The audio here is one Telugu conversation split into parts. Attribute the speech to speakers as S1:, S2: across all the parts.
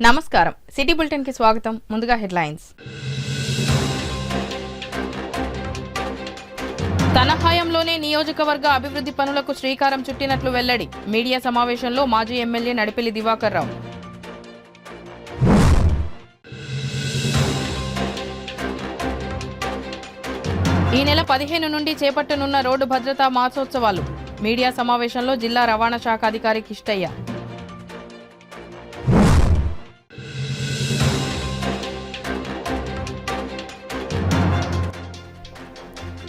S1: నమస్కారం సిటీ బులెటిన్ కి స్వాగతం. ముందుగా హెడ్లైన్స్. తన హయాంలోనే నియోజకవర్గ అభివృద్ధి పనులకు శ్రీకారం చుట్టినట్లు వెల్లడి. మీడియా సమావేశంలో మాజీ ఎమ్మెల్యే నడిపెల్లి దివాకర్ రావు. ఈ నెల 15 నుండి చేపట్టనున్న రోడ్డు భద్రతా మాసోత్సవాలు. మీడియా సమావేశంలో జిల్లా రవాణా శాఖ అధికారి కిష్టయ్య.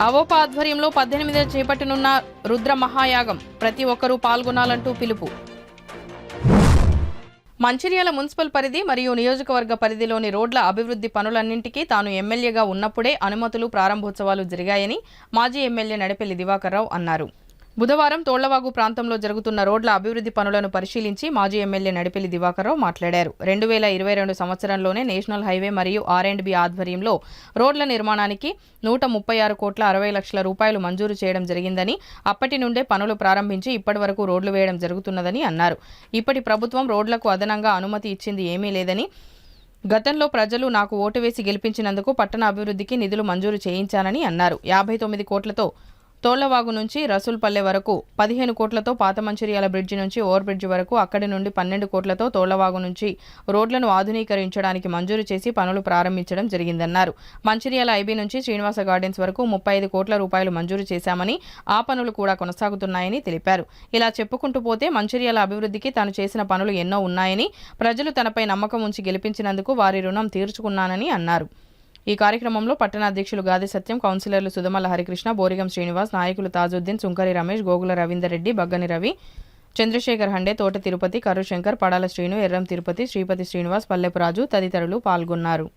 S1: అవోపా ఆధ్వర్యంలో 18 చేపట్టనున్న రుద్ర మహాయాగం. ప్రతి ఒక్కరూ పాల్గొనాలంటూ పిలుపు. మంచిర్యాల మున్సిపల్ పరిధి మరియు నియోజకవర్గ పరిధిలోని రోడ్ల అభివృద్ధి పనులన్నింటికీ తాను ఎమ్మెల్యేగా ఉన్నప్పుడే అనుమతులు ప్రారంభోత్సవాలు జరిగాయని మాజీ ఎమ్మెల్యే నడిపెల్లి దివాకర్ రావు అన్నారు. బుధవారం తోళ్లవాగు ప్రాంతంలో జరుగుతున్న రోడ్ల అభివృద్ధి పనులను పరిశీలించి మాజీ ఎమ్మెల్యే నడిపెల్లి దివాకర్ రావు మాట్లాడారు. 2022 సంవత్సరంలోనే నేషనల్ హైవే మరియు R&B ఆధ్వర్యంలో రోడ్ల నిర్మాణానికి 136 కోట్ల 60 లక్షల రూపాయలు మంజూరు చేయడం జరిగిందని, అప్పటి నుండే పనులు ప్రారంభించి ఇప్పటి వరకు రోడ్లు వేయడం జరుగుతున్నదని అన్నారు. ఇప్పటి ప్రభుత్వం రోడ్లకు అదనంగా అనుమతి ఇచ్చింది ఏమీ లేదని, గతంలో ప్రజలు నాకు ఓటు వేసి గెలిపించినందుకు పట్టణ అభివృద్ధికి నిధులు మంజూరు చేయించానని అన్నారు. 59 కోట్లతో తోళ్లవాగు నుంచి రసూల్పల్లె వరకు, 15 కోట్లతో పాత మంచిర్యాల బ్రిడ్జి నుంచి ఓవర్ బ్రిడ్జి వరకు, అక్కడి నుండి 12 కోట్లతో తోళ్లవాగు నుంచి రోడ్లను ఆధునీకరించడానికి మంజూరు చేసి పనులు ప్రారంభించడం జరిగిందన్నారు. మంచిర్యాల IB నుంచి శ్రీనివాస గార్డెన్స్ వరకు 35 కోట్ల రూపాయలు మంజూరు చేశామని, ఆ పనులు కూడా కొనసాగుతున్నాయని తెలిపారు. ఇలా చెప్పుకుంటూ పోతే మంచిర్యాల అభివృద్ధికి తాను చేసిన పనులు ఎన్నో ఉన్నాయని, ప్రజలు తనపై నమ్మకం ఉంచి గెలిపించినందుకు వారి రుణం తీర్చుకున్నానని అన్నారు. ఈ కార్యక్రమంలో పట్టణ అధ్యక్షులు గాది సత్యం, కౌన్సిలర్లు సుధమల హరికృష్ణ, బోరిగం శ్రీనివాస్, నాయకులు తాజుద్దీన్, సుంకరి రమేష్, గోగుల రవీందర్ రెడ్డి, బగ్గని రవి, చంద్రశేఖర్ హండే, తోట తిరుపతి, కర్రు శంకర్, పడాల శ్రీను, ఎర్రం తిరుపతి, శ్రీపతి శ్రీనివాస్, పల్లెపు రాజు తదితరులు పాల్గొన్నారు.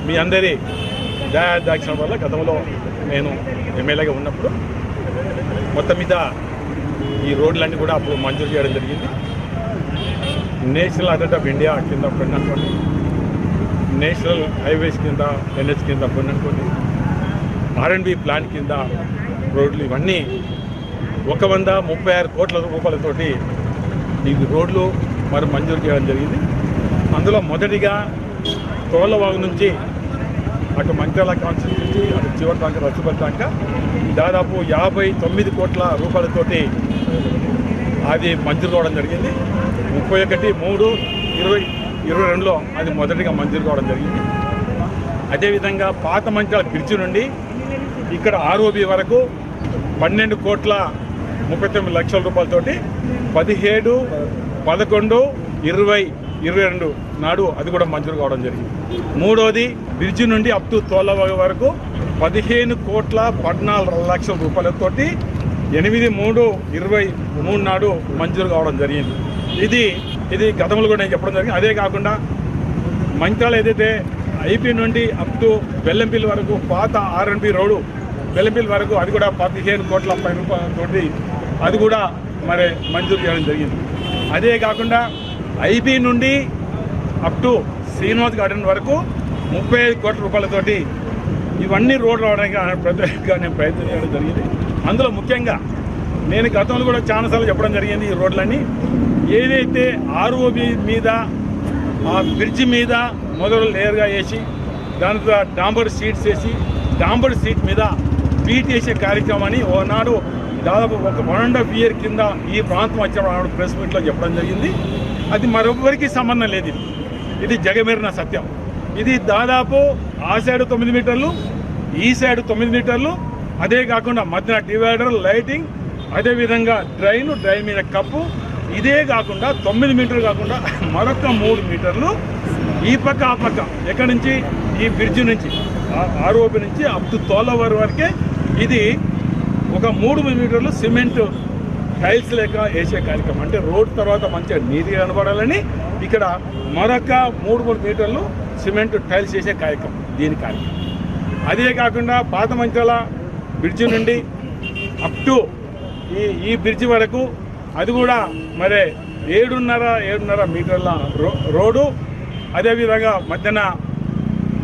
S2: మీ అందరి దయాదాక్షిణ వల్ల గతంలో నేను ఎమ్మెల్యేగా ఉన్నప్పుడు మొత్తం మీద ఈ రోడ్లన్నీ కూడా అప్పుడు మంజూరు చేయడం జరిగింది. నేషనల్ అథారిటీ ఆఫ్ ఇండియా కింద పడినటువంటి, నేషనల్ హైవేస్ కింద NH కింద పడినటువంటి, R&B ప్లాన్ కింద రోడ్లు ఇవన్నీ 136 కోట్ల రూపాయలతోటి ఈ రోడ్లు మరి మంజూరు చేయడం జరిగింది. అందులో మొదటిగా తోళ్లవాగు నుంచి అటు మంచిర్యాల కాన్స్టిట్యూన్సీ అటు చివరి దాకా రసూల్పల్లె దాకా దాదాపు 59 కోట్ల రూపాయలతోటి అది మంజూరు కావడం జరిగింది. 31/3/2022లో అది మొదటిగా మంజూరు కావడం జరిగింది. అదేవిధంగా పాత మంచిర్యాల బ్రిడ్జి నుండి ఇక్కడ ROB వరకు 12 కోట్ల 39 లక్షల రూపాయలతోటి 17/11/2022 నాడు అది కూడా మంజూరు కావడం జరిగింది. మూడోది బ్రిడ్జి నుండి అప్ టు తోళ్లవాగు వరకు 15 కోట్ల 14 లక్షల రూపాయలతోటి 8/3/23 నాడు మంజూరు కావడం జరిగింది. ఇది గతంలో కూడా నేను చెప్పడం జరిగింది. అదే కాకుండా మంచిర్యాల ఏదైతే IP నుండి అప్ టు బెల్లంపల్లి వరకు పాత R&B రోడ్డు బెల్లంపల్లి వరకు అది కూడా 15 కోట్ల 10 రూపాయలతోటి అది కూడా మరి మంజూరు చేయడం జరిగింది. అదే కాకుండా IB నుండి అప్ టు శ్రీనివాస్ గార్డెన్ వరకు 35 కోట్ల రూపాయలతోటి ఇవన్నీ రోడ్లు రావడానికి ప్రత్యేకంగా నేను ప్రయత్నం చేయడం జరిగింది. అందులో ముఖ్యంగా నేను గతంలో కూడా చాలాసార్లు చెప్పడం జరిగింది. ఈ రోడ్లన్నీ ఏదైతే ROB మీద ఆ బ్రిడ్జి మీద మొదలు లేయర్గా వేసి దాని ద్వారా డాంబర్ సీట్స్ వేసి డాంబర్ సీట్ మీద బీట్ వేసే కార్యక్రమాన్ని ఓనాడు దాదాపు 1.5 year కింద ఈ ప్రాంతం వచ్చినప్పుడు ప్రెస్ మీట్లో చెప్పడం జరిగింది. అది మరొకరికి సంబంధం లేదు. ఇది జగమెరిన సత్యం. ఇది దాదాపు ఆ సైడ్ 9 మీటర్లు, ఈ సైడ్ 9 మీటర్లు, అదే కాకుండా మధ్యన డివైడర్, లైటింగ్, అదేవిధంగా డ్రైన్ మీద కప్పు, ఇదే కాకుండా 9 మీటర్లు కాకుండా మరొక 3 మీటర్లు ఈ పక్క ఆ పక్క ఎక్కడి నుంచి ఈ బ్రిడ్జ్ నుంచి ఆర్ఓపి నుంచి అప్ టు తోలవర్ వరకే ఇది ఒక 3 మీటర్లు సిమెంట్ టైల్స్ లేక వేసే కార్యక్రమం. అంటే రోడ్ తర్వాత మంచిగా నీట్గా కనబడాలని ఇక్కడ మరొక 3 మీటర్లు సిమెంట్ టైల్స్ వేసే కార్యక్రమం దీని కార్యక్రమం. అదే కాకుండా పాత మంచాల బ్రిడ్జి నుండి అప్ టు ఈ బ్రిడ్జి వరకు అది కూడా మరి 7.5 మీటర్ల రోడ్డు, అదేవిధంగా మధ్యన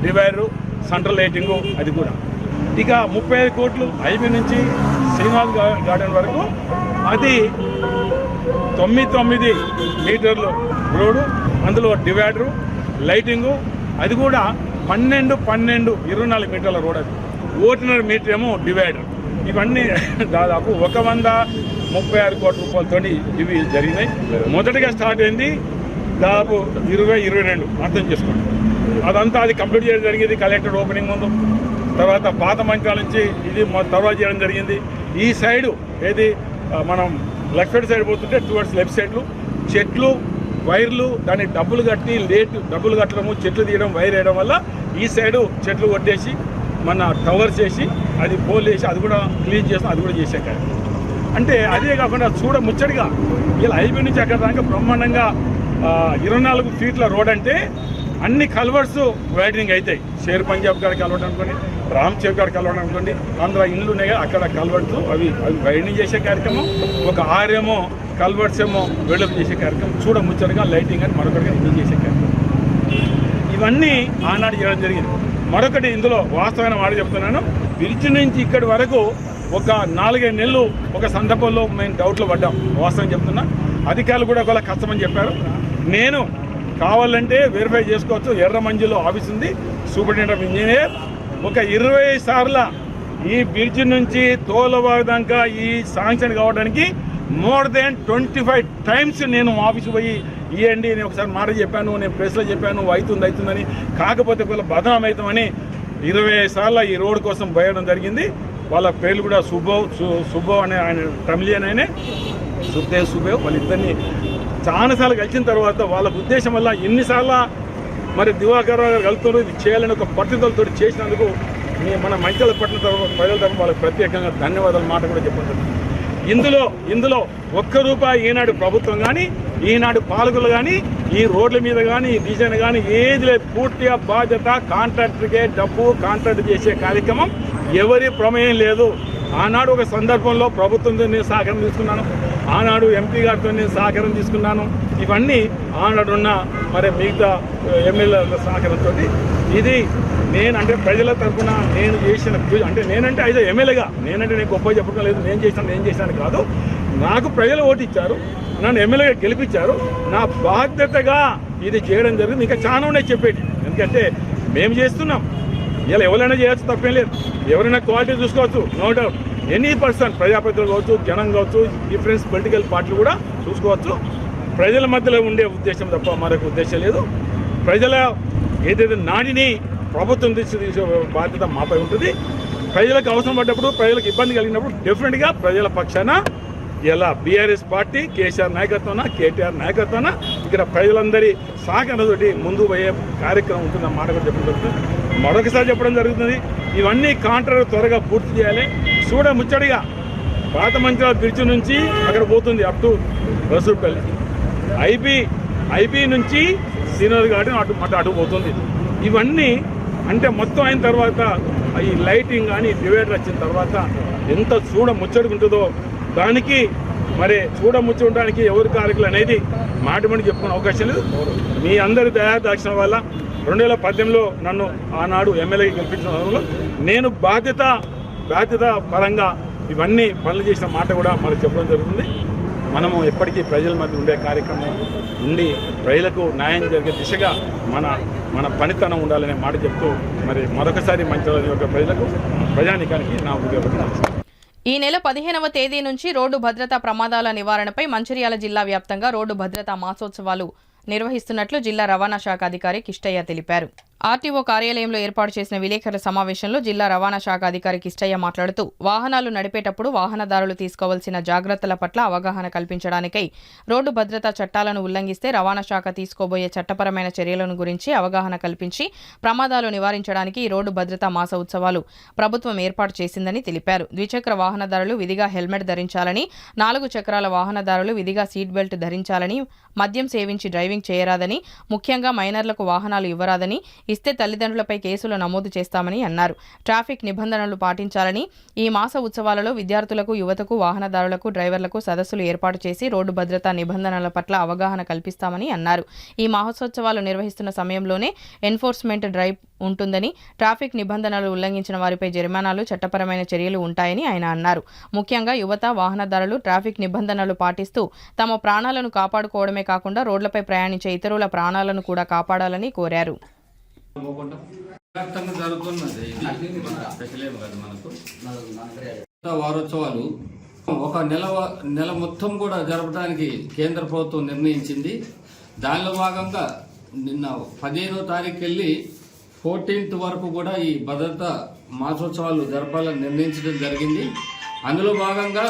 S2: డివైడరు, సెంట్రల్ లైటింగు అది కూడా. ఇక 35 కోట్లు ఐబీ నుంచి శ్రీనివాస్ గార్డెన్ వరకు అది 9 మీటర్లు రోడ్డు, అందులో డివైడరు, లైటింగు అది కూడా 24 మీటర్ల రోడ్. అది 1.5 మీటర్ ఏమో డివైడర్. ఇవన్నీ దాదాపు 136 కోట్ల రూపాయలతో ఇవి జరిగినాయి. మొదటగా స్టార్ట్ అయింది దాదాపు 2022 అర్థం చేసుకోండి. అదంతా అది కంప్లీట్ చేయడం జరిగింది కలెక్టర్ ఓపెనింగ్ ముందు. తర్వాత పాత మంచాల నుంచి ఇది తర్వాత చేయడం జరిగింది. ఈ సైడు ఏది మనం లెఫ్ట్ సైడ్ పోతుంటే టువర్డ్స్ లెఫ్ట్ సైడ్లు చెట్లు, వైర్లు, దాన్ని డబ్బులు కట్టి డబ్బులు కట్టడము, చెట్లు తీయడం, వైర్ వేయడం వల్ల ఈ సైడు చెట్లు కొట్టేసి మన టవర్ చేసి అది పోల్ వేసి అది కూడా క్లీన్ చేస్తాం, అది కూడా చేసే కానీ. అంటే అదే కాకుండా చూడ ముచ్చడిగా ఇలా ఐబీ నుంచి అక్కడ దాకా బ్రహ్మాండంగా 24 ఫీట్ల రోడ్. అంటే అన్ని కల్వర్స్ వైడనింగ్ అవుతాయి. షేర్ పంజాబ్ కాడ కలవడం అనుకోండి, రామ్ చేవ్ కాడ కలవడం అనుకోండి, అందులో ఇండ్లు ఉన్నాయి కదా అక్కడ కల్వర్స్ అవి వైడనింగ్ చేసే కార్యక్రమం. ఒక 6 ఏమో కల్వర్స్ ఏమో వెడల్పు చేసే కార్యక్రమం. చూడ ముచ్చటగా లైటింగ్ అని మరొకటిగా ఇన్ని చేసే కార్యక్రమం. ఇవన్నీ ఆనాడు చేయడం జరిగింది. మరొకటి ఇందులో వాస్తవమైన మాట చెప్తున్నాను, బ్రిడ్జ్ నుంచి ఇక్కడి వరకు ఒక 4-5 నెలలు ఒక సందర్భంలో మేము డౌట్లో పడ్డాం. వాస్తవం చెప్తున్నా, అధికారులు కూడా ఒకవేళ కష్టమని చెప్పారు. నేను కావాలంటే వెరిఫై చేసుకోవచ్చు. ఎర్రమంజిలో ఆఫీస్ ఉంది, సూపరింటెండెంట్ ఆఫ్ ఇంజనీర్. ఒక 20 సార్లు ఈ బ్రిడ్జ్ నుంచి తోలవాగు దాకా ఈ శాంక్షన్ కావడానికి మోర్ దెన్ 25 టైమ్స్ నేను ఆఫీస్ పోయి ఇవ్వండి, నేను ఒకసారి మాట చెప్పాను, నేను ప్రెస్లో చెప్పాను అవుతుందని, కాకపోతే వీళ్ళ బదనాం అవుతామని 20 సార్లు ఈ రోడ్ కోసం పోయడం జరిగింది. వాళ్ళ పేర్లు కూడా సుబ్బవ్ అనే ఆయన తమిళియన్ ఆయనే, సుఖదేవ్ సుబ్బవ్. వాళ్ళిద్దరిని చాలాసార్లు కలిసిన తర్వాత వాళ్ళ ఉద్దేశం వల్ల ఎన్నిసార్లు మరి దివాకర్ రావు గారు కలుపుతారు ఇది చేయాలని ఒక పట్టుదలతో చేసినందుకు మన మంచాల పట్టిన తర్వాత ప్రజల తరఫున వాళ్ళకి ప్రత్యేకంగా ధన్యవాదాలు మాట కూడా చెప్పండి. ఇందులో ₹1 ఈనాడు ప్రభుత్వం కానీ ఈనాడు పాలకులు కానీ ఈ రోడ్ల మీద కానీ ఈ డిజైన్ కానీ ఏది లేదు. పూర్తిగా బాధ్యత కాంట్రాక్టర్కే, డబ్బు కాంట్రాక్ట్ చేసే కార్యక్రమం ఎవరి ప్రమేయం లేదు. ఆనాడు ఒక సందర్భంలో ప్రభుత్వంతో నేను సహకారం తీసుకున్నాను, ఆనాడు ఎంపీ గారితో నేను సహకారం తీసుకున్నాను. ఇవన్నీ ఆనాడున్న మరి మిగతా ఎమ్మెల్యేల సహకారంతో ఇది నేనంటే ప్రజల తరఫున నేను చేసిన అంటే నేనంటే అయితే ఎమ్మెల్యేగా నేనంటే నేను గొప్ప చెప్పడం లేదు, నేను చేశాను కాదు. నాకు ప్రజలు ఓటు ఇచ్చారు, నన్ను ఎమ్మెల్యేగా గెలిపించారు. నా బాధ్యతగా ఇది చేయడం జరిగింది. ఇంకా చాలా ఉన్నాయి చెప్పేది, ఎందుకంటే మేము చేస్తున్నాం. ఇలా ఎవరైనా చేయొచ్చు, తప్పేం లేదు. ఎవరైనా క్వాలిటీ చూసుకోవచ్చు, నో డౌట్. ఎనీ పర్సన్, ప్రజాప్రతినిధులు కావచ్చు, జనం కావచ్చు, డిఫరెన్స్ పొలిటికల్ పార్టీలు కూడా చూసుకోవచ్చు. ప్రజల మధ్యలో ఉండే ఉద్దేశం తప్ప మరొక ఉద్దేశం లేదు. ప్రజల ఏదైతే నాడిని ప్రభుత్వం తీసే బాధ్యత మాపై ఉంటుంది. ప్రజలకు అవసరం పడ్డప్పుడు, ప్రజలకు ఇబ్బంది కలిగినప్పుడు డెఫినెట్గా ప్రజల పక్షాన ఇలా బీఆర్ఎస్ పార్టీ కేసీఆర్ నాయకత్వాన, కేటీఆర్ నాయకత్వాన ఇక్కడ ప్రజలందరి సహకారంతో ముందు పోయే కార్యక్రమం ఉంటుంది అన్నమాట కూడా చెప్పడం జరుగుతుంది. మరొకసారి చెప్పడం జరుగుతుంది, ఇవన్నీ కాంట్రాక్ట్ త్వరగా పూర్తి చేయాలి. చూడ ముచ్చడిగా పాత మంచాల బ్రిడ్జ్ నుంచి అక్కడ పోతుంది అప్ టు రసూర్పల్లి, ఐబీ నుంచి శ్రీనివాస్ గార్డెన్ అటు పోతుంది. ఇవన్నీ అంటే మొత్తం అయిన తర్వాత ఈ లైటింగ్ కానీ డివైడర్ వచ్చిన తర్వాత ఎంత చూడ ముచ్చడుకుంటుందో దానికి మరి చూడ ముచ్చడానికి ఎవరు కారకులు అనేది మాటమని చెప్పుకునే అవకాశం లేదు. మీ అందరి దయాదాక్షిణ వల్ల 2018లో నన్ను ఆనాడు ఎమ్మెల్యేకి గెలిపించిన సమయంలో నేను బాధ్యత పరంగా ఇవన్నీ పనులు చేసిన మాట కూడా మనకు చెప్పడం జరుగుతుంది. మనము ఎప్పటికీ ప్రజల మధ్య ఉండే కార్యక్రమం ఉండి ప్రజలకు న్యాయం జరిగే దిశగా మన పనితనం ఉండాలనే మాట చెప్తూ మరి మరొకసారి మంచిర్యాల యొక్క ప్రజలకు, ప్రజానీకానికి నా ఉద్యోగం.
S1: ఈ నెల 15వ తేదీ నుంచి రోడ్డు భద్రతా ప్రమాదాల నివారణపై మంచిర్యాల జిల్లా వ్యాప్తంగా రోడ్డు భద్రతా మాసోత్సవాలు నిర్వహిస్తున్నట్లు జిల్లా రవాణా శాఖ అధికారి కిష్టయ్య తెలిపారు. ఆర్టీఓ కార్యాలయంలో ఏర్పాటు చేసిన విలేకరుల సమావేశంలో జిల్లా రవాణా శాఖ అధికారి కిష్టయ్య మాట్లాడుతూ వాహనాలు నడిపేటప్పుడు వాహనదారులు తీసుకోవాల్సిన జాగ్రత్తల పట్ల అవగాహన కల్పించడానికై రోడ్డు భద్రతా చట్టాలను ఉల్లంఘిస్తే రవాణా శాఖ తీసుకోబోయే చట్టపరమైన చర్యలను గురించి అవగాహన కల్పించి ప్రమాదాలు నివారించడానికి ఈ రోడ్డు భద్రతా మాస ఉత్సవాలు ప్రభుత్వం ఏర్పాటు చేసిందని తెలిపారు. ద్విచక్ర వాహనదారులు విధిగా హెల్మెట్ ధరించాలని, 4 చక్రాల వాహనదారులు విధిగా సీట్ బెల్ట్ ధరించాలని, మద్యం సేవించి డ్రైవింగ్ చేయరాదని, ముఖ్యంగా మైనర్లకు వాహనాలు ఇవ్వరాదని, ఇస్తే తల్లిదండ్రులపై కేసులు నమోదు చేస్తామని అన్నారు. ట్రాఫిక్ నిబంధనలు పాటించాలని, ఈ మాస ఉత్సవాలలో విద్యార్థులకు, యువతకు, వాహనదారులకు, డ్రైవర్లకు సదస్సులు ఏర్పాటు చేసి రోడ్డు భద్రతా నిబంధనల పట్ల అవగాహన కల్పిస్తామని అన్నారు. ఈ మహోత్సవాలు నిర్వహిస్తున్న సమయంలోనే ఎన్ఫోర్స్మెంట్ డ్రైవ్ ఉంటుందని, ట్రాఫిక్ నిబంధనలు ఉల్లంఘించిన వారిపై జరిమానాలు, చట్టపరమైన చర్యలు ఉంటాయని ఆయన అన్నారు. ముఖ్యంగా యువత, వాహనదారులు ట్రాఫిక్ నిబంధనలు పాటిస్తూ తమ ప్రాణాలను కాపాడుకోవడమే కాకుండా రోడ్లపై ప్రయాణించే ఇతరుల ప్రాణాలను కూడా కాపాడాలని కోరారు.
S3: వారోత్సవాలు ఒక నెల మొత్తం కూడా జరపడానికి కేంద్ర ప్రభుత్వం నిర్ణయించింది. దానిలో భాగంగా నిన్న 15వ తారీఖు వెళ్ళి 14th వరకు కూడా ఈ భద్రతా మాసోత్సవాలు జరపాలని నిర్ణయించడం జరిగింది. అందులో భాగంగా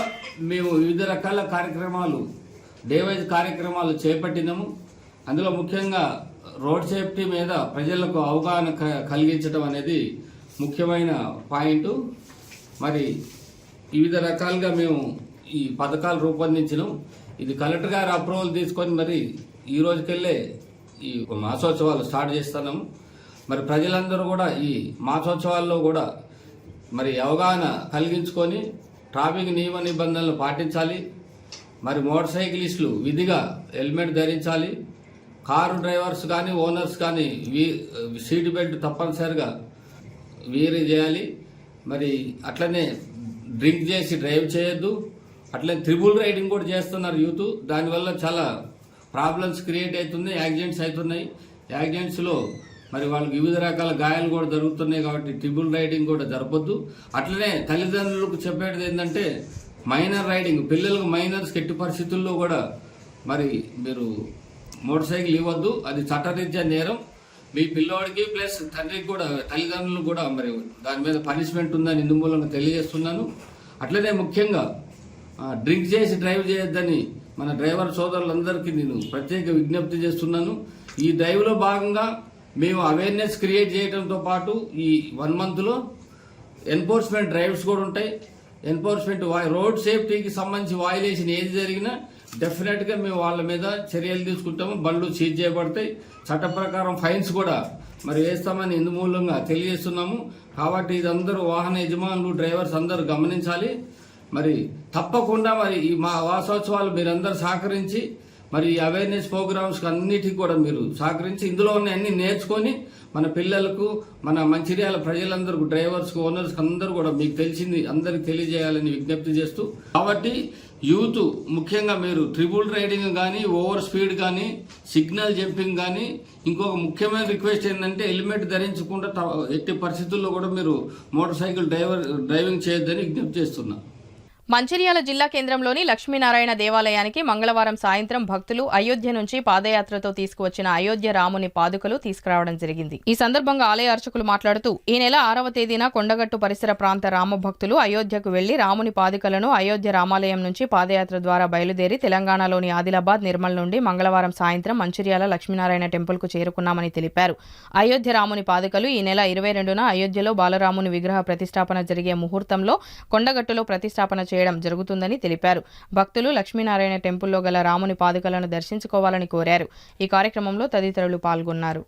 S3: మేము వివిధ రకాల కార్యక్రమాలు, డే వైజ్ కార్యక్రమాలు చేపట్టినాము. అందులో ముఖ్యంగా రోడ్ సేఫ్టీ మీద ప్రజలకు అవగాహన కలిగించడం అనేది ముఖ్యమైన పాయింట్. మరి వివిధ రకాలుగా మేము ఈ పథకాలు రూపొందించినాం. ఇది కలెక్టర్ గారి అప్రూవల్ తీసుకొని మరి ఈ రోజుకెళ్ళే ఈ మాసోత్సవాలు స్టార్ట్ చేస్తున్నాము. మరి ప్రజలందరూ కూడా ఈ మాసోత్సవాల్లో కూడా మరి అవగాహన కలిగించుకొని ట్రాఫిక్ నియమ నిబంధనలు పాటించాలి. మరి మోటార్ సైకిలిస్టులు విధిగా హెల్మెట్ ధరించాలి. కారు డ్రైవర్స్ కానీ ఓనర్స్ కానీ సీట్ బెల్ట్ తప్పనిసరిగా వీరి చేయాలి. మరి అట్లనే డ్రింక్ చేసి డ్రైవ్ చేయొద్దు. అట్లనే త్రిబుల్ రైడింగ్ కూడా చేస్తున్నారు యూత్. దానివల్ల చాలా ప్రాబ్లమ్స్ క్రియేట్ అవుతుంది, యాక్సిడెంట్స్ అవుతున్నాయి. యాక్సిడెంట్స్లో మరి వాళ్ళకి వివిధ రకాల గాయాలు కూడా జరుగుతున్నాయి. కాబట్టి ట్రిబుల్ రైడింగ్ కూడా జరపొద్దు. అట్లనే తల్లిదండ్రులకు చెప్పేది ఏంటంటే మైనర్ రైడింగ్, పిల్లలకు మైనర్స్కి ఎట్టి పరిస్థితుల్లో కూడా మరి మీరు మోటార్ సైకిల్ ఇవ్వద్దు. అది చట్టరీత్యా నేరం. మీ పిల్లోడికి ప్లస్ తండ్రికి కూడా, తల్లిదండ్రులకు కూడా మరి దాని మీద పనిష్మెంట్ ఉందని ఇందుమూలంగా తెలియజేస్తున్నాను. అట్లనే ముఖ్యంగా డ్రింక్ చేసి డ్రైవ్ చేయొద్దని మన డ్రైవర్ సోదరులందరికీ నేను ప్రత్యేక విజ్ఞప్తి చేస్తున్నాను. ఈ డ్రైవ్లో భాగంగా మేము అవేర్నెస్ క్రియేట్ చేయడంతో పాటు ఈ 1 monthలో ఎన్ఫోర్స్మెంట్ డ్రైవ్స్ కూడా ఉంటాయి. ఎన్ఫోర్స్మెంట్ రోడ్ సేఫ్టీకి సంబంధించి వాయిలేషన్ ఏది జరిగినా డెఫినెట్గా మేము వాళ్ళ మీద చర్యలు తీసుకుంటాము. బండ్లు సీజ్ చేయబడతాయి. చట్ట ప్రకారం ఫైన్స్ కూడా మరి వేస్తామని ఇందుమూలంగా తెలియజేస్తున్నాము. కాబట్టి ఇదందరూ వాహన యజమానులు, డ్రైవర్స్ అందరూ గమనించాలి. మరి తప్పకుండా మరి ఈ మా వాసోత్సవాలు మీరందరూ సహకరించి మరి అవేర్నెస్ ప్రోగ్రామ్స్కి అన్నిటికీ కూడా మీరు సహకరించి ఇందులో ఉన్న అన్ని నేర్చుకొని మన పిల్లలకు, మన మంచిర్యాల ప్రజలందరికీ, డ్రైవర్స్కి, ఓనర్స్కి అందరూ కూడా మీకు తెలిసింది అందరికి తెలియజేయాలని విజ్ఞప్తి చేస్తూ, కాబట్టి యూత్ ముఖ్యంగా మీరు ట్రిబుల్ రైడింగ్ కానీ, ఓవర్ స్పీడ్ కానీ, సిగ్నల్ జంపింగ్ కానీ, ఇంకొక ముఖ్యమైన రిక్వెస్ట్ ఏంటంటే హెల్మెట్ ధరించకుండా ఎట్టి పరిస్థితుల్లో కూడా మీరు మోటార్ సైకిల్ డ్రైవింగ్ చేయొద్దని విజ్ఞప్తి చేస్తున్నా.
S1: మంచిర్యాల జిల్లా కేంద్రంలోని లక్ష్మీనారాయణ దేవాలయానికి మంగళవారం సాయంత్రం భక్తులు అయోధ్య నుంచి పాదయాత్రతో తీసుకువచ్చిన అయోధ్య రాముని పాదుకలు తీసుకురావడం జరిగింది. ఈ సందర్భంగా ఆలయ అర్చకులు మాట్లాడుతూ ఈ నెల 6వ తేదీన కొండగట్టు పరిసర ప్రాంత రామ భక్తులు అయోధ్యకు వెళ్లి రాముని పాదుకలను అయోధ్య రామాలయం నుంచి పాదయాత్ర ద్వారా బయలుదేరి తెలంగాణలోని ఆదిలాబాద్, నిర్మల్ నుండి మంగళవారం సాయంత్రం మంచిర్యాల లక్ష్మీనారాయణ టెంపుల్కు చేరుకున్నామని తెలిపారు. అయోధ్య రాముని పాదుకలు ఈ నెల 22న అయోధ్యలో బాలరాముని విగ్రహ ప్రతిష్టాపన జరిగే ముహూర్తంలో కొండగట్టులో ప్రతిష్టాపన చేయడం జరుగుతుందని తెలిపారు. భక్తులు లక్ష్మీనారాయణ టెంపుల్లో గల రాముని పాదుకలను దర్శించుకోవాలని కోరారు. ఈ కార్యక్రమంలో తదితరులు పాల్గొన్నారు.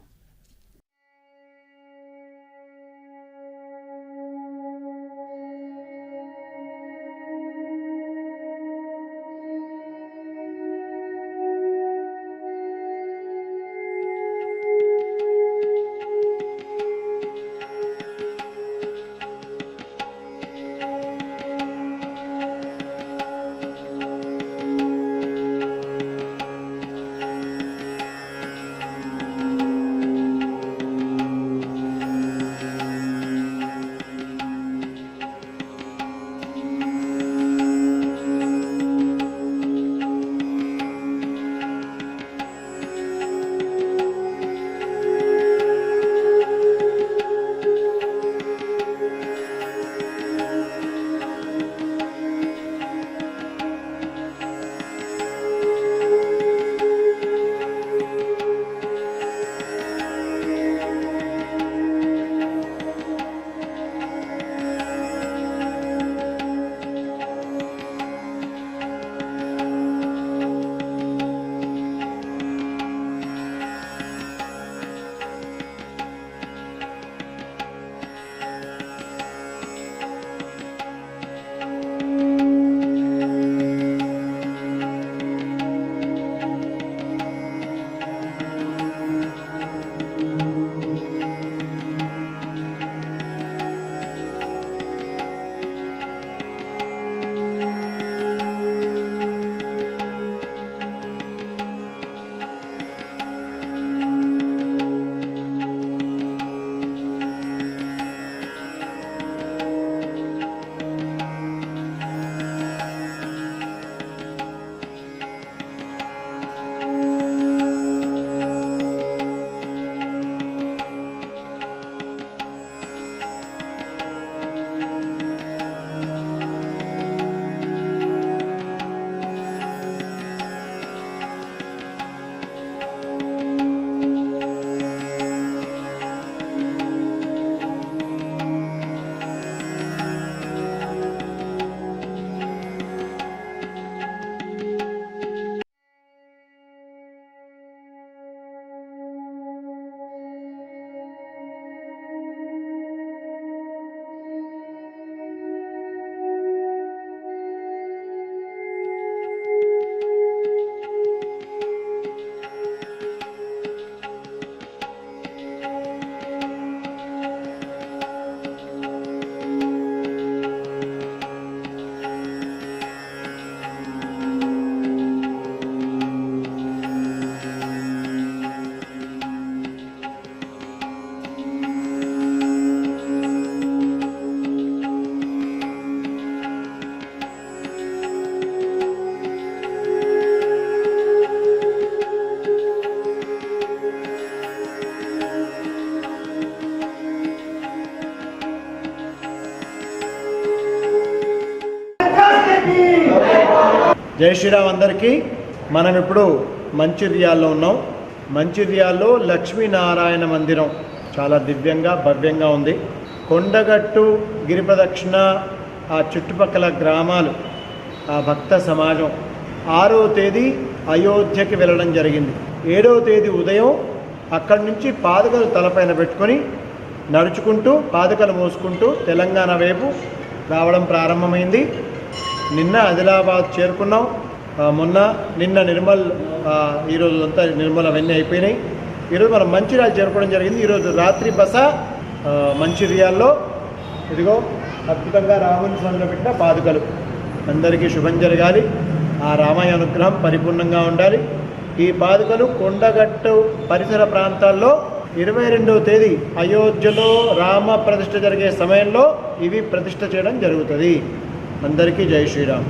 S4: జై శ్రీరామ్ అందరికీ. మనం ఇప్పుడు మంచిర్యాలలో ఉన్నాం. మంచిర్యాలలో లక్ష్మీనారాయణ మందిరం చాలా దివ్యంగా భవ్యంగా ఉంది. కొండగట్టు గిరి ప్రదక్షిణ, ఆ చుట్టుపక్కల గ్రామాలు, ఆ భక్త సమాజం 6వ తేదీ అయోధ్యకి వెళ్ళడం జరిగింది. 7వ తేదీ ఉదయం అక్కడి నుంచి పాదుకలు తలపైన పెట్టుకొని నడుచుకుంటూ పాదుకలు మోసుకుంటూ తెలంగాణ వైపు రావడం ప్రారంభమైంది. నిన్న ఆదిలాబాద్ చేరుకున్నాం. నిన్న నిర్మల్, ఈరోజు అంతా నిర్మల్ అవన్నీ అయిపోయినాయి. ఈరోజు మనం మంచిర్యాల చేరుకోవడం జరిగింది. ఈరోజు రాత్రి బస మంచిర్యాల్లో. ఇదిగో అద్భుతంగా రాముని స్వామిలో పెట్టిన పాదుకలు. అందరికీ శుభం జరగాలి, ఆ రామయ్య అనుగ్రహం పరిపూర్ణంగా ఉండాలి. ఈ పాదుకలు కొండగట్టు పరిసర ప్రాంతాల్లో 22వ తేదీ అయోధ్యలో రామ ప్రతిష్ఠ జరిగే సమయంలో ఇవి ప్రతిష్ఠ చేయడం జరుగుతుంది. అందరికీ జై శ్రీరామ్.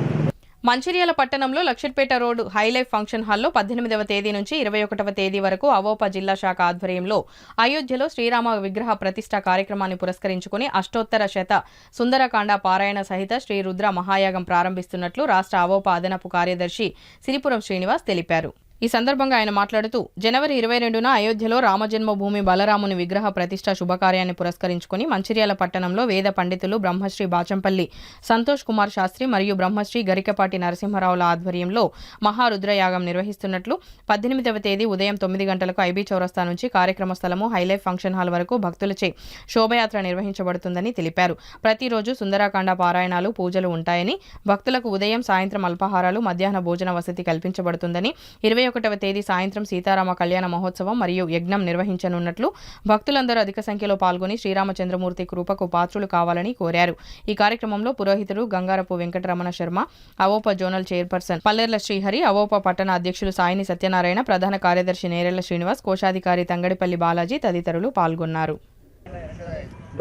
S1: మంచిర్యాల పట్టణంలో లక్షట్పేట రోడ్డు హైలైఫ్ ఫంక్షన్ హాల్లో 18వ తేదీ నుంచి 21వ తేదీ వరకు అవోపా జిల్లా శాఖ ఆధ్వర్యంలో అయోధ్యలో శ్రీరామ విగ్రహ ప్రతిష్ఠ కార్యక్రమాన్ని పురస్కరించుకుని అష్టోత్తర శత సుందరకాండ పారాయణ సహిత శ్రీ రుద్ర మహాయాగం ప్రారంభిస్తున్నట్లు రాష్ట్ర అవోపా అదనపు కార్యదర్శి సిరిపురం శ్రీనివాస్ తెలిపారు. ఈ సందర్భంగా ఆయన మాట్లాడుతూ జనవరి 22న అయోధ్యలో రామజన్మభూమి బలరాముని విగ్రహ ప్రతిష్ఠ శుభకార్యాన్ని పురస్కరించుకుని మంచిర్యాల పట్టణంలో వేద పండితులు బ్రహ్మశ్రీ బాచంపల్లి సంతోష్ కుమార్ శాస్త్రి మరియు బ్రహ్మశ్రీ గరికపాటి నరసింహరావుల ఆధ్వర్యంలో మహారుద్రయాగం నిర్వహిస్తున్నట్లు 18వ తేదీ ఉదయం 9 గంటలకు ఐబీ చౌరస్తా నుంచి కార్యక్రమ స్థలము హైలైఫ్ ఫంక్షన్ హాల్ వరకు భక్తులచే శోభయాత్ర నిర్వహించబడుతుందని తెలిపారు. ప్రతిరోజు సుందరకాండ పారాయణాలు, పూజలు ఉంటాయని, భక్తులకు ఉదయం సాయంత్రం అల్పాహారాలు, మధ్యాహ్న భోజన వసతి కల్పించబడుతుందని, 21వ తేదీ సాయంత్రం సీతారామ కళ్యాణ మహోత్సవం మరియు యజ్ఞం నిర్వహించనున్నట్లు, భక్తులందరూ అధిక సంఖ్యలో పాల్గొని శ్రీరామచంద్రమూర్తి కృపకు పాత్రులు కావాలని కోరారు. ఈ కార్యక్రమంలో పురోహితుడు గంగారపు వెంకటరమణ శర్మ, అవోపా జోనల్ చైర్పర్సన్ పల్లెర్ల శ్రీహరి, అవోపా పట్టణ అధ్యక్షులు సాయిని సత్యనారాయణ, ప్రధాన కార్యదర్శి నేరెళ్ల శ్రీనివాస్, కోశాధికారి తంగడిపల్లి బాలాజీ తదితరులు పాల్గొన్నారు.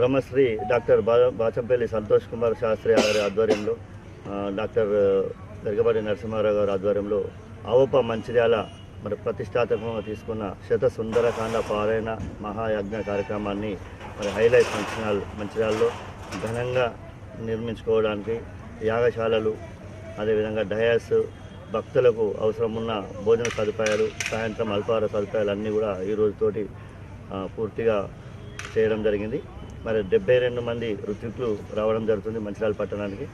S5: బ్రహ్మశ్రీ డాక్టర్ బాచంపల్లి సంతోష్ కుమార్ శాస్త్రి గారి ఆధ్వర్యంలో, డాక్టర్ గరికపాటి నరసింహారావు గారి ఆధ్వర్యంలో అవోపా మంచిర్యాల మరి ప్రతిష్టాత్మకంగా తీసుకున్న శత సుందరకాండ పారాయణ మహాయజ్ఞ కార్యక్రమాన్ని మరి హైలైట్ ఫంక్షన్ హాల్ మంచిర్యాలలో ఘనంగా నిర్మించుకోవడానికి యాగశాలలు, అదేవిధంగా డయాస్, భక్తులకు అవసరం ఉన్న భోజన సదుపాయాలు, సాయంత్రం అల్పాహార సదుపాయాలు అన్నీ కూడా ఈ రోజుతోటి పూర్తిగా చేయడం జరిగింది. మరి 72 మంది ఋత్వికులు రావడం జరుగుతుంది మంచిర్యాల పట్టణానికి.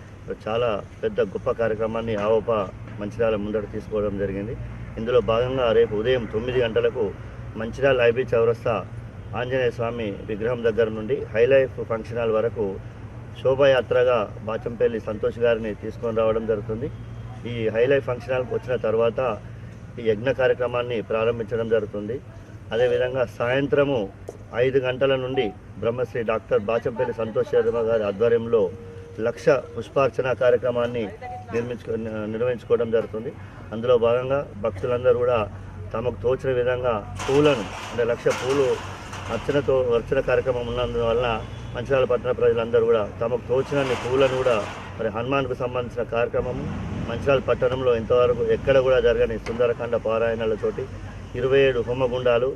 S5: చాలా పెద్ద గొప్ప కార్యక్రమాన్ని అవోపా మంచిర్యాల ముందట తీసుకోవడం జరిగింది. ఇందులో భాగంగా రేపు ఉదయం 9 గంటలకు మంచిర్యాల ఐబీ చౌరస్తా ఆంజనేయ స్వామి విగ్రహం దగ్గర నుండి హైలైఫ్ ఫంక్షన్ హాల్ వరకు శోభాయాత్రగా బాచంపల్లి సంతోష్ గారిని తీసుకొని రావడం జరుగుతుంది. ఈ హైలైఫ్ ఫంక్షన్ హాల్కి వచ్చిన తర్వాత ఈ యజ్ఞ కార్యక్రమాన్ని ప్రారంభించడం జరుగుతుంది. అదేవిధంగా సాయంత్రము 5 గంటల నుండి బ్రహ్మశ్రీ డాక్టర్ బాచంపల్లి సంతోష్ శర్మ గారి ఆధ్వర్యంలో 1,00,000 పుష్పార్చన కార్యక్రమాన్ని నిర్వహించుకోవడం జరుగుతుంది. అందులో భాగంగా భక్తులందరూ కూడా తమకు తోచిన విధంగా పూలను, అంటే 1,00,000 పూలు అర్చన కార్యక్రమం ఉన్నందువలన మంచిర్యాల పట్టణ ప్రజలందరూ కూడా తమకు తోచినన్ని పూలను కూడా మరి హనుమాన్కు సంబంధించిన కార్యక్రమము మంచిర్యాల పట్టణంలో ఇంతవరకు ఎక్కడ కూడా జరగని సుందరకాండ పారాయణలతోటి 27 హోమగుండాలు,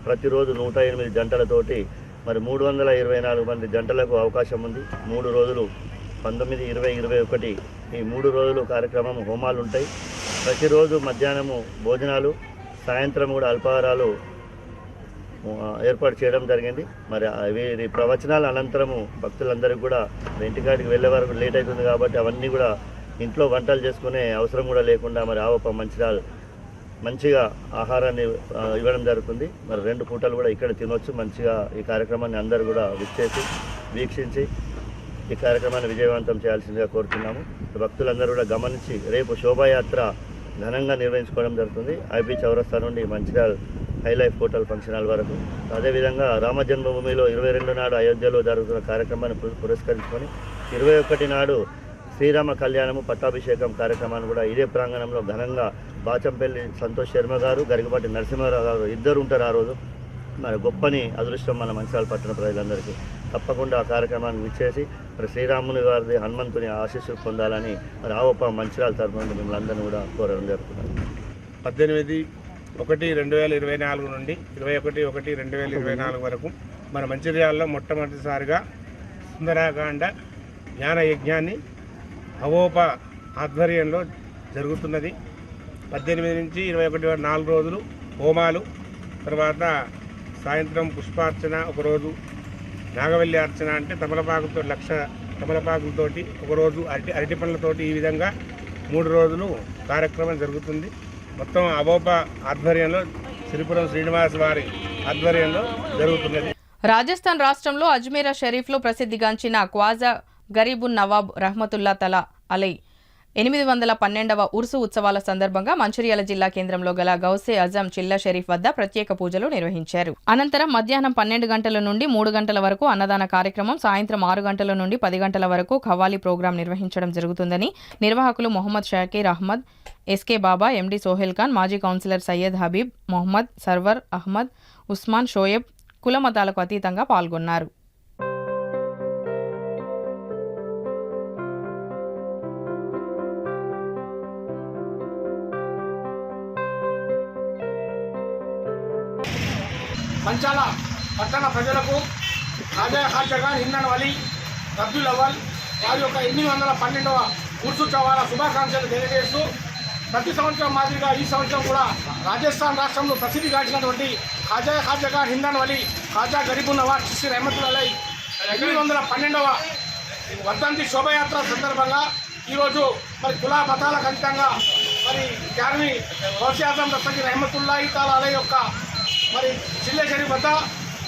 S5: ప్రతిరోజు 108 జంటలతోటి మరి 324 మంది జంటలకు అవకాశం ఉంది. 3 రోజులు 19, 20, 21 ఈ 3 రోజులు కార్యక్రమం హోమాలు ఉంటాయి. ప్రతిరోజు మధ్యాహ్నము భోజనాలు, సాయంత్రం కూడా అల్పాహారాలు ఏర్పాటు చేయడం జరిగింది. మరి వీరి ప్రవచనాల అనంతరము భక్తులందరికీ కూడా ఇంటికాడికి వెళ్ళే వరకు లేట్ అవుతుంది కాబట్టి అవన్నీ కూడా ఇంట్లో వంటలు చేసుకునే అవసరం కూడా లేకుండా మరి అవోపా మంచిర్యాల మంచిగా ఆహారాన్ని ఇవ్వడం జరుగుతుంది. మరి 2 పూటలు కూడా ఇక్కడ తినవచ్చు. మంచిగా ఈ కార్యక్రమాన్ని అందరూ కూడా విచ్చేసి వీక్షించి ఈ కార్యక్రమాన్ని విజయవంతం చేయాల్సిందిగా కోరుతున్నాము. భక్తులందరూ కూడా గమనించి రేపు శోభాయాత్ర ఘనంగా నిర్వహించుకోవడం జరుగుతుంది ఐబీ చౌరస్తా నుండి Mancherial Hi-Life hotel function hall వరకు. అదేవిధంగా రామజన్మభూమిలో 22 నాడు అయోధ్యలో జరుగుతున్న కార్యక్రమాన్ని పురస్కరించుకొని 21 నాడు శ్రీరామ కళ్యాణము పట్టాభిషేకం కార్యక్రమాన్ని కూడా ఇదే ప్రాంగణంలో ఘనంగా బాచంపల్లి సంతోష్ శర్మ గారు, గరికపాటి నరసింహారావు గారు ఇద్దరు ఉంటారు ఆ రోజు. మరి గొప్పని అదృష్టం మన మంచిర్యాల పట్టణ ప్రజలందరికీ. తప్పకుండా ఆ కార్యక్రమాన్ని విచ్చేసి మరి శ్రీరాముని గారి హనుమంతుని ఆశీస్సులు పొందాలని మరి అవోపా మంచిర్యాల తరఫు నుండి మిమ్మల్ని అందరినీ కూడా కోరడం జరుగుతుంది.
S6: 18/1/2024 నుండి 21/1/2024 వరకు మన మంచిర్యాలలో మొట్టమొదటిసారిగా సుందరకాండ జ్ఞాన యజ్ఞాన్ని అవోపా ఆధ్వర్యంలో జరుగుతున్నది. 18 నుంచి 21 వరకు 4 రోజులు హోమాలు, తర్వాత సాయంత్రం పుష్పార్చన, ఒకరోజు నాగవల్లి అర్చన అంటే తమలపాకుతో 1,00,000 తమలపాకులతోటి, ఒకరోజు అరటి పండ్లతోటి, ఈ విధంగా 3 రోజులు కార్యక్రమం జరుగుతుంది. మొత్తం అవోప ఆధ్వర్యంలో, శ్రీపురం శ్రీనివాస్ వారి ఆధ్వర్యంలో జరుగుతున్నది.
S1: రాజస్థాన్ రాష్ట్రంలో అజ్మీరా షరీఫ్లో ప్రసిద్ధిగాంచిన ఖ్వాజా గరీబున్ నవాబ్ రహ్మతుల్లా తలా అలై 812వ ఉర్సు ఉత్సవాల సందర్భంగా మంచిర్యాల జిల్లా కేంద్రంలో గల గౌసే అజం చిల్లా షరీఫ్ వద్ద ప్రత్యేక పూజలు నిర్వహించారు. అనంతరం మధ్యాహ్నం 12 గంటల నుండి 3 గంటల వరకు అన్నదాన కార్యక్రమం, సాయంత్రం 6 గంటల నుండి 10 గంటల వరకు ఖవాలీ ప్రోగ్రాం నిర్వహించడం జరుగుతుందని నిర్వాహకులు మొహమ్మద్ షాకీర్ అహ్మద్, ఎస్కే బాబా, ఎండి సోహెల్ ఖాన్, మాజీ కౌన్సిలర్ సయ్యద్ హబీబ్, మొహమ్మద్ సర్వర్ అహ్మద్, ఉస్మాన్ షోయబ్ కుల మతాలకు అతీతంగా పాల్గొన్నారు.
S7: మంచాల పట్టణ ప్రజలకు ఖాజా ఖాజాగా ఇంధన్ వలి అబ్దుల్ అవల్ వారి యొక్క 812వ ఉత్సవాల శుభాకాంక్షలు తెలియజేస్తూ, ప్రతి సంవత్సరం మాదిరిగా ఈ సంవత్సరం కూడా రాజస్థాన్ రాష్ట్రంలో ప్రసిద్ధిగాంచినటువంటి ఖాజా ఖాజాగా ఇంధన్ వలి ఖాజా గరీబున్ నవాబ్ చిస్తి రహమతుల్లాహి అలైహి 812వ వర్ధంతి శోభయాత్ర సందర్భంగా ఈరోజు మరి కుల మతాలకు అతీతంగా మరి గ్యార్మి గౌసే ఆజం దస్తగిరి రహమతుల్లాహి తాలా అలైహి యొక్క మరి చిల్లే షరీఫ్ వద్ద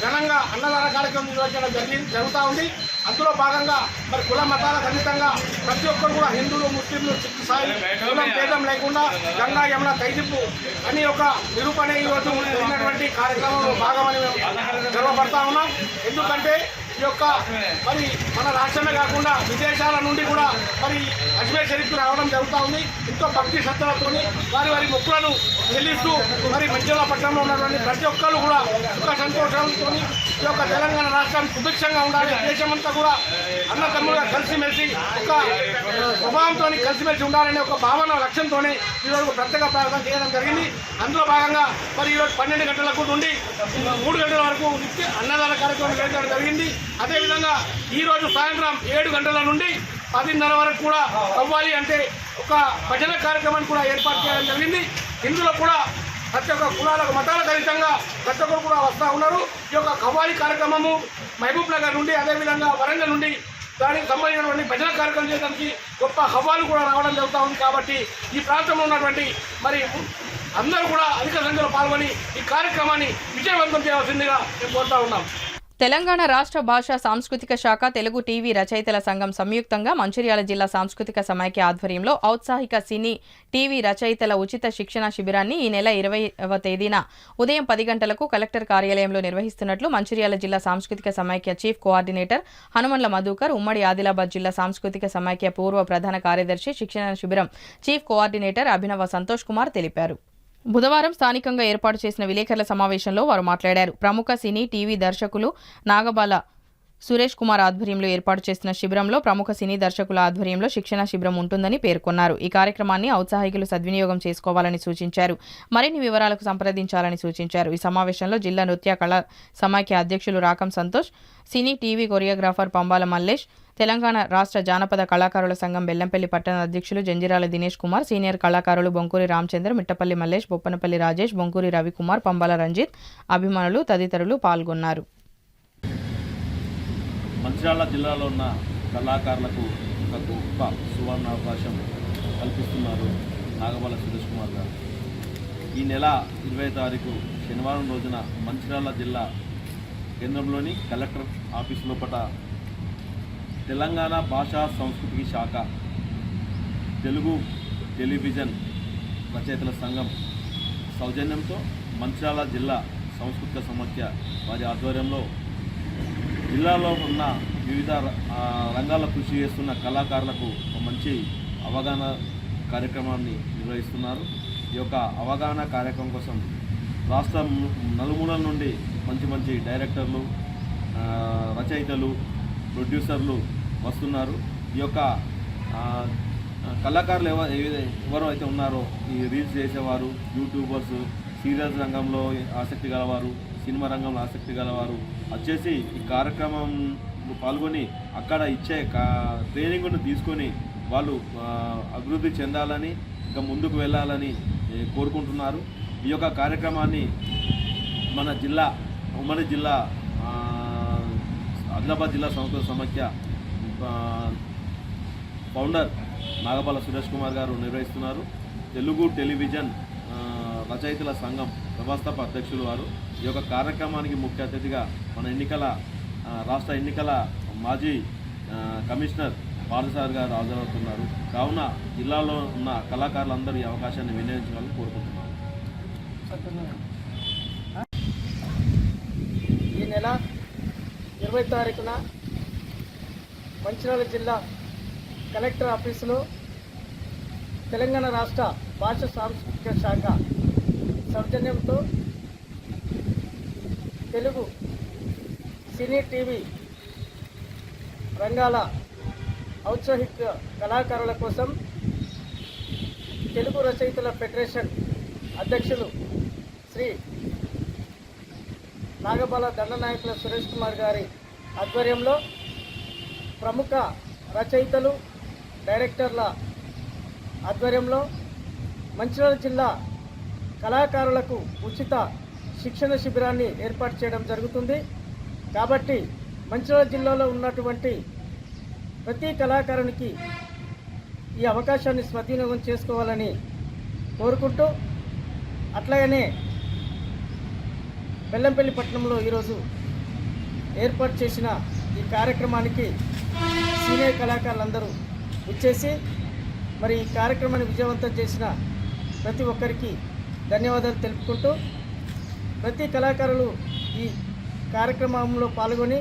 S7: ఘనంగా అన్నదాన కార్యక్రమం నిర్వహించడం జరుగుతూ ఉంది. అందులో భాగంగా మరి కుల మతాలకు అతీతంగా ప్రతి ఒక్కరు కూడా హిందువులు, ముస్లింలు, సిక్కు, సాయి కులం భేదం లేకుండా గంగా యమున తైజిప్పు అని ఒక నిరూపణ ఈరోజు జరిగినటువంటి కార్యక్రమంలో భాగమని మేము గర్వపడతా ఉన్నాం. ఎందుకంటే ఈ యొక్క మరి మన రాష్ట్రమే కాకుండా విదేశాల నుండి కూడా మరి అజ్మీర్ షరీఫ్కి రావడం జరుగుతూ ఉంది. ఎంతో భక్తి శ్రద్ధలతో వారి మొక్కులను చెల్లిస్తూ మరి మంచిర్యాల పట్టణంలో ఉన్నటువంటి ప్రతి ఒక్కరు కూడా సుఖ సంతోషాలతో ఈ యొక్క తెలంగాణ రాష్ట్రం సుభిక్షంగా ఉండాలి, దేశమంతా కూడా అన్నదమ్ములుగా కలిసిమెలిసి ఒక స్వభావంతో కలిసిమెలిసి ఉండాలనే ఒక భావన లక్ష్యంతోనే ఈరోజు ప్రత్యేక ప్రార్థన చేయడం జరిగింది. అందులో భాగంగా మరి ఈరోజు 12 గంటలకు నుండి 3 గంటల వరకు అన్నదాన కార్యక్రమం చేయడం జరిగింది. అదేవిధంగా ఈరోజు సాయంత్రం 7 గంటల నుండి 10:30 వరకు కూడా కవ్వాలి అంటే ఒక భజన కార్యక్రమాన్ని కూడా ఏర్పాటు చేయడం జరిగింది. ఇందులో కూడా ప్రతి ఒక్క కులాలకు మతాలకు అతీతంగా ప్రతి ఒక్కరు కూడా వస్తూ ఉన్నారు. ఈ యొక్క కవ్వాలి కార్యక్రమము మహబూబ్ నగర్ నుండి, అదేవిధంగా వరంగల్ నుండి దానికి సంబంధించినటువంటి భజన కార్యక్రమం చేయడానికి గొప్ప హవ్వాలు కూడా రావడం జరుగుతూ ఉంది. కాబట్టి ఈ ప్రాంతంలో ఉన్నటువంటి మరి అందరూ కూడా అధిక సంఖ్యలో పాల్గొని ఈ కార్యక్రమాన్ని విజయవంతం చేయవలసిందిగా మేము కోరుతా ఉన్నాం.
S1: తెలంగాణ రాష్ట్ర భాషా సాంస్కృతిక శాఖ, తెలుగు టీవీ రచయితల సంఘం సంయుక్తంగా మంచిర్యాల జిల్లా సాంస్కృతిక సమైక్య ఆధ్వర్యంలో ఔత్సాహిక సినీ, టీవీ రచయితల ఉచిత శిక్షణ శిబిరాన్ని ఈ నెల 20వ తేదీన ఉదయం 10 గంటలకు కలెక్టర్ కార్యాలయంలో నిర్వహిస్తున్నట్లు మంచిర్యాల జిల్లా సాంస్కృతిక సమైక్య చీఫ్ కోఆర్డినేటర్ హనుమండ్ల మధుకర్, ఉమ్మడి ఆదిలాబాద్ జిల్లా సాంస్కృతిక సమైక్య పూర్వ ప్రధాన కార్యదర్శి, శిక్షణ శిబిరం చీఫ్ కోఆర్డినేటర్ అభినవ సంతోష్ కుమార్ తెలిపారు. బుధవారం స్థానికంగా ఏర్పాటు చేసిన విలేకరుల సమావేశంలో వారు మాట్లాడారు. ప్రముఖ సినీ, టీవీ దర్శకులు నాగబాల సురేష్ కుమార్ ఆధ్వర్యంలో ఏర్పాటు చేసిన శిబిరంలో ప్రముఖ సినీ దర్శకుల ఆధ్వర్యంలో శిక్షణ శిబిరం ఉంటుందని పేర్కొన్నారు. ఈ కార్యక్రమాన్ని ఔత్సాహికులు సద్వినియోగం చేసుకోవాలని సూచించారు. మరిన్ని వివరాలకు సంప్రదించాలని సూచించారు. ఈ సమావేశంలో జిల్లా నృత్య కళా సమైక్య అధ్యక్షులు రాకం సంతోష్, సినీ, టీవీ కొరియోగ్రాఫర్ పంబాల మల్లేష్, తెలంగాణ రాష్ట్ర జానపద కళాకారుల సంఘం బెల్లంపల్లి పట్టణ అధ్యక్షులు జంజిరాల దినేష్ కుమార్, సీనియర్ కళాకారులు బొంకూరి రామచంద్ర, మిట్టపల్లి మల్లేష్, బొప్పనపల్లి రాజేష్, బొంకూరి రవికుమార్, పంబాల రంజిత్, అభిమానులు తదితరులు పాల్గొన్నారు.
S8: మంచిర్యాల జిల్లాలో ఉన్న కళాకారులకు ఒక గొప్ప సువర్ణ అవకాశం కల్పిస్తున్నారు నాగబాల సురేష్ కుమార్ గారు. ఈ నెల 20వ తారీఖు శనివారం రోజున మంచిర్యాల జిల్లా కేంద్రంలోని కలెక్టర్ ఆఫీస్ లోపల తెలంగాణ భాషా సంస్కృతి శాఖ, తెలుగు టెలివిజన్ రచయితల సంఘం సౌజన్యంతో మంచిర్యాల జిల్లా సాంస్కృతిక సమైక్య వారి ఆధ్వర్యంలో జిల్లాలో ఉన్న వివిధ రంగాల్లో కృషి చేస్తున్న కళాకారులకు ఒక మంచి అవగాహన కార్యక్రమాన్ని నిర్వహిస్తున్నారు. ఈ యొక్క అవగాహన కార్యక్రమం కోసం రాష్ట్రం నలుమూలల నుండి మంచి మంచి డైరెక్టర్లు, రచయితలు, ప్రొడ్యూసర్లు వస్తున్నారు. ఈ యొక్క కళాకారులు ఎవరు అయితే ఉన్నారో, ఈ రీల్స్ చేసేవారు, యూట్యూబర్స్, సీరియల్స్ రంగంలో ఆసక్తి గలవారు, సినిమా రంగంలో ఆసక్తి గలవారు వచ్చేసి ఈ కార్యక్రమంలో పాల్గొని అక్కడ ఇచ్చే ట్రైనింగ్ను తీసుకొని వాళ్ళు అభివృద్ధి చెందాలని, ఇంకా ముందుకు వెళ్ళాలని కోరుకుంటున్నారు. ఈ యొక్క కార్యక్రమాన్ని మన జిల్లా ఉమ్మడి జిల్లా ఆదిలాబాద్ జిల్లా సంస్కృత సమాఖ్య ఫౌండర్ నాగపాల సురేష్ కుమార్ గారు నిర్వహిస్తున్నారు. తెలుగు టెలివిజన్ రచయితల సంఘం వ్యవస్థాపక అధ్యక్షులు వారు. ఈ యొక్క కార్యక్రమానికి ముఖ్య అతిథిగా మన రాష్ట్ర ఎన్నికల మాజీ కమిషనర్ పార్థసారథి గారు హాజరవుతున్నారు. కావున జిల్లాలో ఉన్న కళాకారులందరూ ఈ అవకాశాన్ని వినియోగించాలని కోరుకుంటున్నారు.
S7: ఈ నెల 20 తారీఖున మంచిర్యాల జిల్లా కలెక్టర్ ఆఫీసులో తెలంగాణ రాష్ట్ర భాష సాంస్కృతిక శాఖ సౌజన్యంతో తెలుగు సినీ టీవీ రంగాల ఔత్సాహిక కళాకారుల కోసం తెలుగు రచయితల ఫెడరేషన్ అధ్యక్షులు శ్రీ నాగబాల దండనాయకుల సురేష్ కుమార్ గారి ఆధ్వర్యంలో ప్రముఖ రచయితలు డైరెక్టర్ల ఆధ్వర్యంలో మంచిర్యాల జిల్లా కళాకారులకు ఉచిత శిక్షణ శిబిరాన్ని ఏర్పాటు చేయడం జరుగుతుంది. కాబట్టి మంచిర్యాల జిల్లాలో ఉన్నటువంటి ప్రతి కళాకారునికి ఈ అవకాశాన్ని సద్వినియోగం చేసుకోవాలని కోరుకుంటూ, అట్లాగనే బెల్లంపల్లి పట్టణంలో ఈరోజు ఏర్పాటు చేసిన ఈ కార్యక్రమానికి సీనియర్ కళాకారులందరూ వచ్చేసి మరి ఈ కార్యక్రమాన్ని విజయవంతం చేసిన ప్రతి ఒక్కరికి ధన్యవాదాలు తెలుపుకుంటూ, ప్రతి కళాకారులు ఈ కార్యక్రమంలో పాల్గొని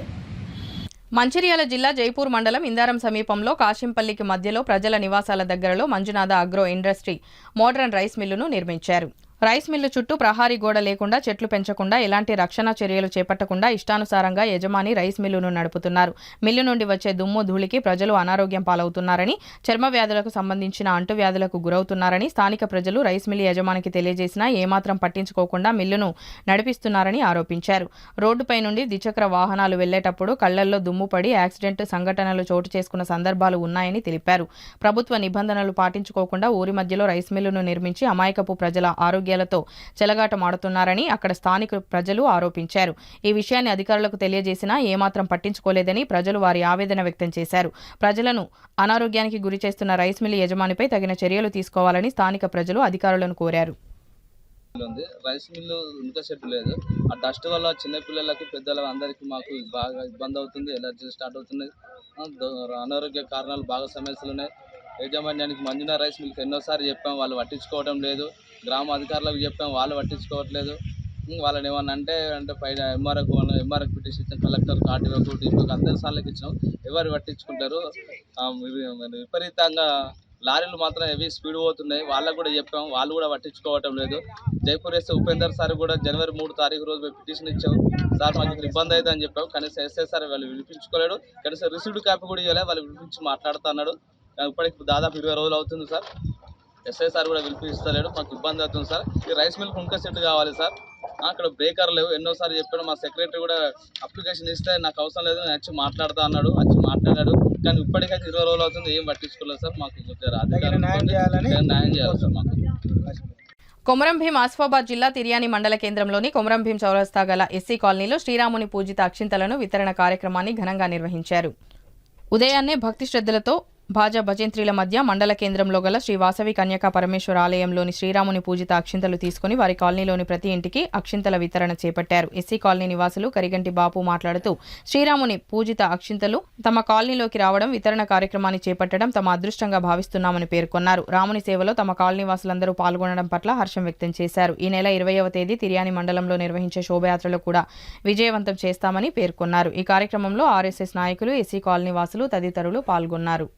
S1: మంచిర్యాల జిల్లా జైపూర్ మండలం ఇందారం సమీపంలో కాశింపల్లికి మధ్యలో ప్రజల నివాసాల దగ్గరలో Manjunatha agro industry modern rice మిల్లును నిర్మించారు. రైస్ మిల్లు చుట్టూ ప్రహారీ గోడ లేకుండా, చెట్లు పెంచకుండా, ఎలాంటి రక్షణ చర్యలు చేపట్టకుండా ఇష్టానుసారంగా యజమాని రైస్ మిల్లును నడుపుతున్నారు. మిల్లు నుండి వచ్చే దుమ్ము ధూళికి ప్రజలు అనారోగ్యం పాలవుతున్నారని, చర్మ వ్యాధులకు సంబంధించిన అంటువ్యాధులకు గురవుతున్నారని స్థానిక ప్రజలు రైస్ మిల్లు యజమానికి తెలియజేసినా ఏమాత్రం పట్టించుకోకుండా మిల్లును నడిపిస్తున్నారని ఆరోపించారు. రోడ్డుపై నుండి ద్విచక్ర వాహనాలు వెళ్లేటప్పుడు కళ్లల్లో దుమ్ము పడి యాక్సిడెంట్ సంఘటనలు చోటు చేసుకున్న సందర్భాలు ఉన్నాయని తెలిపారు. ప్రభుత్వ నిబంధనలు పాటించుకోకుండా ఊరి మధ్యలో రైస్ మిల్లును నిర్మించి అమాయకపు ప్రజల ఆరోగ్యాలతో చెలగాటమాడుతున్నారని అక్కడ స్థానిక ప్రజలు ఆరోపించారు. ఈ విషయాన్ని అధికారులకు తెలియజేసినా ఏమాత్రం పట్టించుకోలేదని ప్రజలు వారి ఆవేదన వ్యక్తం చేశారు. ప్రజలను అనారోగ్యానికి గురి చేస్తున్న రైస్ మిల్లు యజమానిపై తగిన చర్యలు తీసుకోవాలని స్థానిక ప్రజలు అధికారులను కోరారు.
S9: రైస్ మిల్లు ఇంకా సెట్ లేదు. ఆ డస్ట్ వల్ల చిన్నపిల్లలకి పెద్దల అందరికీ మాకు బాగా ఇబ్బంది అవుతుంది. ఎలర్జీ స్టార్ట్ అవుతున్నాయి. అనారోగ్య కారణాలు బాగా సమస్యలు ఉన్నాయి. యాజమాన్యానికి మంజునా రైస్ మిల్కి ఎన్నోసార్లు చెప్పాం, వాళ్ళు పట్టించుకోవడం లేదు. గ్రామ అధికారులకు చెప్పాం, వాళ్ళు పట్టించుకోవట్లేదు. వాళ్ళని ఏమన్నా అంటే పైన ఎంఆర్ఎక్ పిటిషన్ ఇచ్చాం, కలెక్టర్ ఆర్టీఓకు డిపోకి అందరి సార్లకి ఇచ్చినాం, ఎవరు పట్టించుకుంటారు. విపరీతంగా లారీలు మాత్రం హెవీ స్పీడ్ పోతున్నాయి. వాళ్ళకు కూడా చెప్పాం, వాళ్ళు కూడా పట్టించుకోవటం లేదు. జైపూర్ ఎస్ఐ ఉపేందర్ సార్ కూడా జనవరి 3 తారీఖు రోజు పిటిషన్ ఇచ్చాం, సార్ మాకు ఇక్కడ ఇబ్బంది అవుతుంది అని చెప్పాం. కనీసం ఎస్ఐ సార్ వాళ్ళు వినిపించుకోలేడు. కనీసం రిసీవ్డ్ కాపీ కూడా ఇవ్వలేదు. వాళ్ళు వినిపించి మాట్లాడుతున్నాడు. ఇప్పటికి దాదాపు 20 రోజులు అవుతుంది సార్. ఎస్ఐ సార్ కూడా పిలిపిస్తలేడు. మాకు ఇబ్బంది అవుతుంది సార్. ఈ రైస్ మిల్కి ఇంకా సెట్ కావాలి సార్. అక్కడ బ్రేకర్ లేవు. ఎన్నోసార్లు చెప్పాడు. మా సెక్రటరీ కూడా అప్లికేషన్ ఇస్తే నాకు అవసరం లేదు, నేను వచ్చి మాట్లాడుతా అన్నాడు. వచ్చి మాట్లాడాడు. కానీ ఇప్పటికైతే 20 రోజులు అవుతుంది, ఏం పట్టించుకోలేదు సార్. మాకు న్యాయం చేయాలి సార్ మాకు.
S1: కొమరంభీం ఆసిఫాబాద్ జిల్లా తిర్యాని మండల కేంద్రంలోని కొమరంభీం చౌరస్తా గల ఎస్సీ కాలనీలో శ్రీరాముని పూజిత అక్షింతలను వితరణ కార్యక్రమాన్ని ఘనంగా నిర్వహించారు. ఉదయాన్నే భక్తి శ్రద్ధలతో భాజా భజంత్రీల మధ్య మండల కేంద్రంలో గల శ్రీ వాసవి కన్యకా పరమేశ్వర ఆలయంలోని శ్రీరాముని పూజిత అక్షింతలు తీసుకుని వారి కాలనీలోని ప్రతి ఇంటికి అక్షింతల వితరణ చేపట్టారు. ఎస్సీ కాలనీ నివాసులు కరిగంటి బాపు మాట్లాడుతూ శ్రీరాముని పూజిత అక్షింతలు తమ కాలనీలోకి రావడం, వితరణ కార్యక్రమాన్ని చేపట్టడం తమ అదృష్టంగా భావిస్తున్నామని పేర్కొన్నారు. రాముని సేవలో తమ కాలనీ వాసులందరూ పాల్గొనడం పట్ల హర్షం వ్యక్తం చేశారు. ఈ నెల 20వ తేదీ తిర్యాని మండలంలో నిర్వహించే శోభయాత్రలు కూడా విజయవంతం చేస్తామని పేర్కొన్నారు. ఈ కార్యక్రమంలో ఆర్ఎస్ఎస్ నాయకులు, ఎస్సీ కాలనీ వాసులు తదితరులు పాల్గొన్నారు.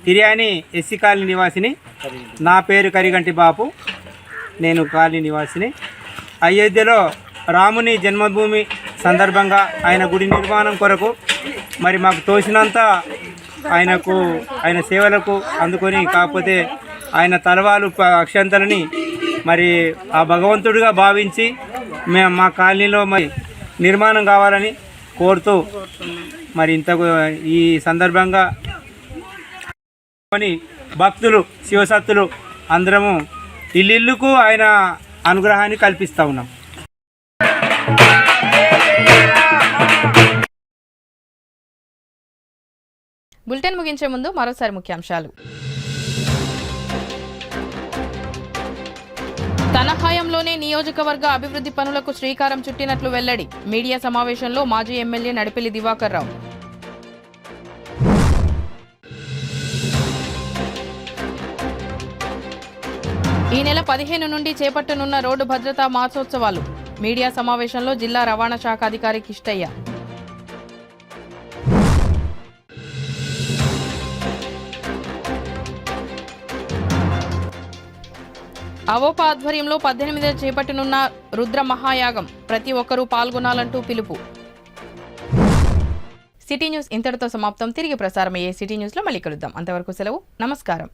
S10: తిర్యాని ఎస్సీ కాలనీ నివాసిని. నా పేరు కరిగంటి బాపు, నేను కాలనీ నివాసిని. అయోధ్యలో రాముని జన్మభూమి సందర్భంగా ఆయన గుడి నిర్మాణం కొరకు మరి మాకు తోచినంత ఆయన సేవలకు అందుకొని, కాకపోతే ఆయన తలవాలు అక్షంతలని మరి ఆ భగవంతుడిగా భావించి మేము మా కాలనీలో మరి నిర్మాణం కావాలని కోరుతూ మరి ఈ సందర్భంగా భక్తులు శివసత్తులు అందరము ఇల్లుకు ఆయన అనుగ్రహాన్ని కల్పిస్తూ ఉన్నాం.
S1: బులెటిన్ ముగించే ముందు మరోసారి ముఖ్యాంశాలు. తన హయాంలోనే నియోజకవర్గ అభివృద్ధి పనులకు శ్రీకారం చుట్టినట్లు వెల్లడి. మీడియా సమావేశంలో మాజీ ఎమ్మెల్యే నడిపెల్లి దివాకర్ రావు. ఈ నెల 15 నుండి చేపట్టనున్న రోడ్డు భద్రతా మాసోత్సవాలు. మీడియా సమావేశంలో జిల్లా రవాణా శాఖ అధికారి కిష్టయ్య. అవోపా ఆధ్వర్యంలో 18 చేపట్టనున్న రుద్ర మహాయాగం. ప్రతి ఒక్కరూ పాల్గొనాలంటూ పిలుపు. సిటీ న్యూస్ ఇంతటితో సమాప్తం. తిరిగి ప్రసారమయ్యే సిటీ న్యూస్లో మళ్ళీ కలుద్దాం. అంతవరకు సెలవు. నమస్కారం.